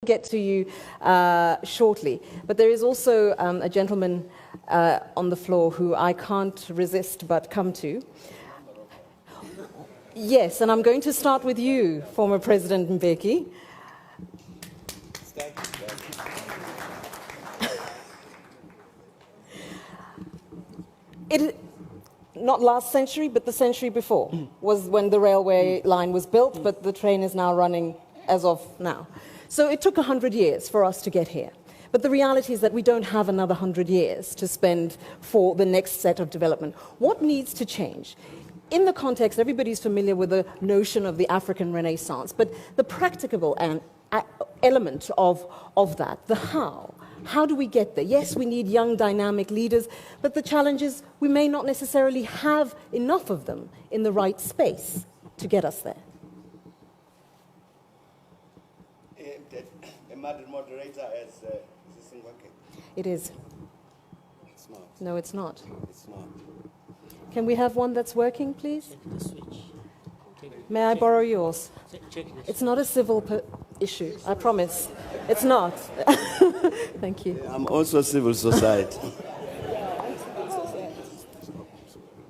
Get to you shortly, but there is also a gentleman on the floor who I can't resist but come to. Yes, and I'm going to start with you, former President Mbeki. Not last century, but the century before was when the railway line was built, but the train is now running as of now. So it took 100 years for us to get here. But the reality is that we don't have another 100 years to spend for the next set of development. What needs to change? In the context, everybody's familiar with the notion of the African Renaissance, but the practicable element of that, the how. How do we get there? Yes, we need young, dynamic leaders, but the challenge is we may not necessarily have enough of them in the right space to get us there. Madam Moderator, is this thing working? It is. It's not. No, it's not. It's not. Can we have one that's working, please? Check the switch. May I borrow yours? Check It's not a civil issue, I promise. It's not. Thank you. I'm also civil society.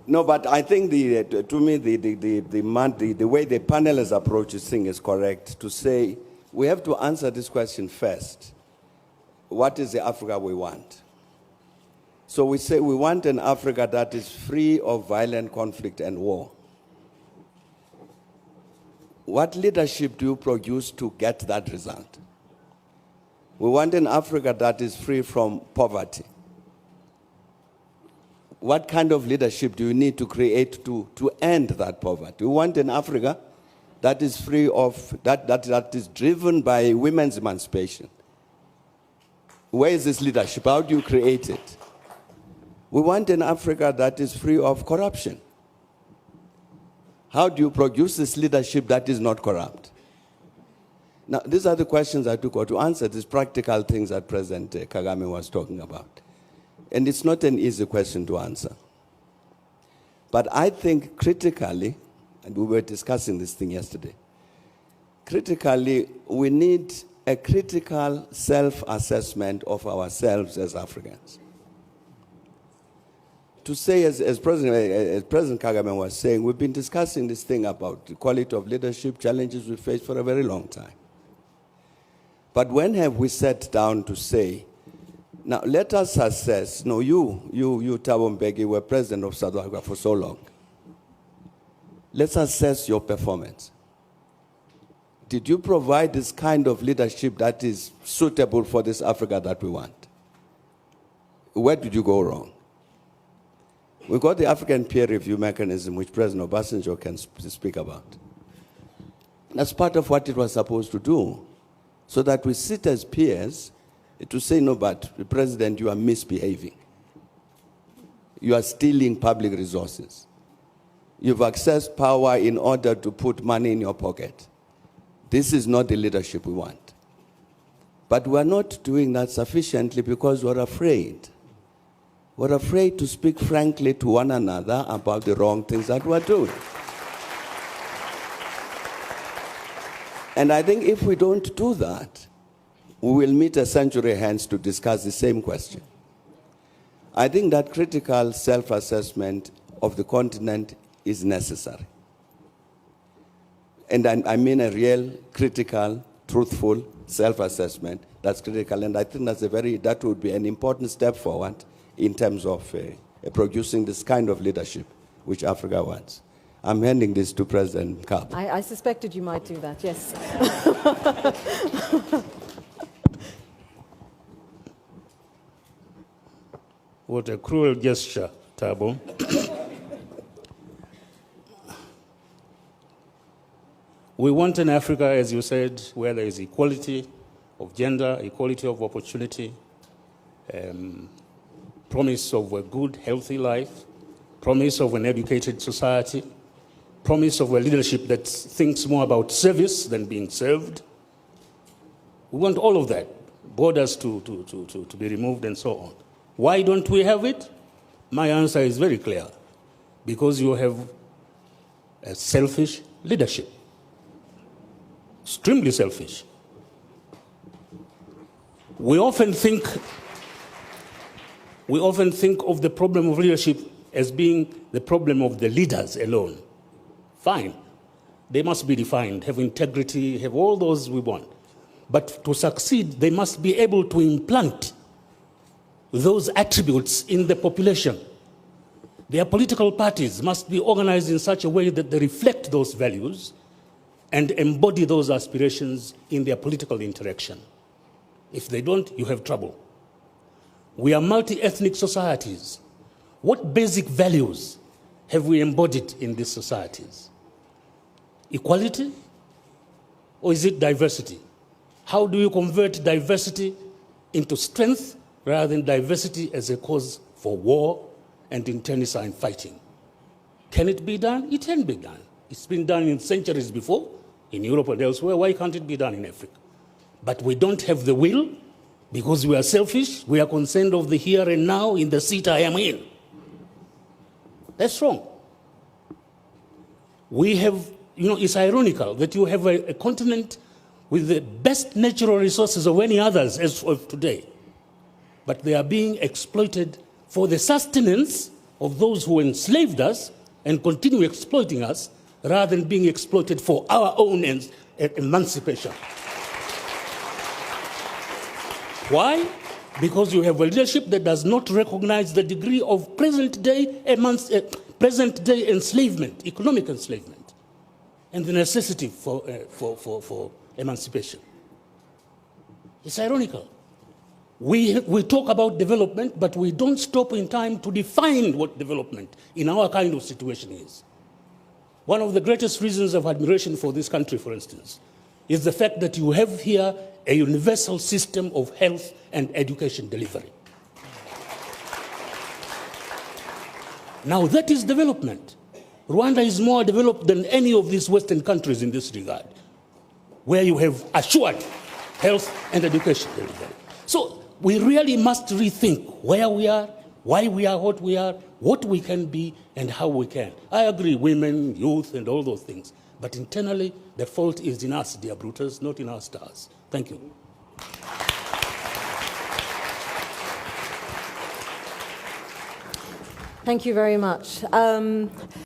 No, but I think to me the way the panelists approach this thing is correct. To say we have to answer this question first. What is the Africa we want? So we say we want an Africa that is free of violent conflict and war. What leadership do you produce to get that result? We want an Africa that is free from poverty. What kind of leadership do you need to create to end that poverty? We want an Africa that is free of, that is driven by women's emancipation. Where is this leadership? How do you create it? We want an Africa that is free of corruption. How do you produce this leadership that is not corrupt? Now, these are the questions I took to answer, these practical things that President Kagame was talking about. And it's not an easy question to answer. But I think critically, and we were discussing this thing yesterday, critically, we need a critical self-assessment of ourselves as Africans. To say, as President Kagame was saying, we've been discussing this thing about the quality of leadership, challenges we face for a very long time. But when have we sat down to say, now let us assess, no, you Thabo Mbeki, were president of South Africa for so long. Let's assess your performance. Did you provide this kind of leadership that is suitable for this Africa that we want? Where did you go wrong? We got the African peer review mechanism, which President Obasanjo can speak about. That's part of what it was supposed to do, so that we sit as peers to say, no, but the President, you are misbehaving. You are stealing public resources. You've accessed power in order to put money in your pocket. This is not the leadership we want. But we're not doing that sufficiently because we're afraid. We're afraid to speak frankly to one another about the wrong things that we're doing. And I think if we don't do that, we will meet a century hence to discuss the same question. I think that critical self-assessment of the continent is necessary. And I mean a real, critical, truthful self-assessment that's critical. And I think that would be an important step forward in terms of producing this kind of leadership which Africa wants. I'm handing this to President Kab. I suspected you might do that, yes. What a cruel gesture, Thabo. We want an Africa, as you said, where there is equality of gender, equality of opportunity, promise of a good, healthy life, promise of an educated society, promise of a leadership that thinks more about service than being served. We want all of that, borders to be removed and so on. Why don't we have it? My answer is very clear. Because you have a selfish leadership. Extremely selfish. We often think of the problem of leadership as being the problem of the leaders alone. Fine. They must be defined, have integrity, have all those we want. But to succeed, they must be able to implant those attributes in the population. Their political parties must be organized in such a way that they reflect those values and embody those aspirations in their political interaction. If they don't, you have trouble. We are multi-ethnic societies. What basic values have we embodied in these societies? Equality? Or is it diversity? How do you convert diversity into strength rather than diversity as a cause for war and internecine fighting? Can it be done? It can be done. It's been done in centuries before, in Europe and elsewhere. Why can't it be done in Africa? But we don't have the will because we are selfish. We are concerned of the here and now in the seat I am in. That's wrong. We have, it's ironical that you have a continent with the best natural resources of any others as of today, but they are being exploited for the sustenance of those who enslaved us and continue exploiting us rather than being exploited for our own emancipation. Why? Because you have a leadership that does not recognize the degree of present-day enslavement, economic enslavement, and the necessity for emancipation. It's ironical. We talk about development, but we don't stop in time to define what development in our kind of situation is. One of the greatest reasons of admiration for this country, for instance, is the fact that you have here a universal system of health and education delivery. Now that is development. Rwanda is more developed than any of these Western countries in this regard, where you have assured health and education delivery. So we really must rethink where we are, why we are what we can be, and how we can. I agree, women, youth, and all those things. But internally, the fault is in us, dear Brutus, not in our stars. Thank you. Thank you very much.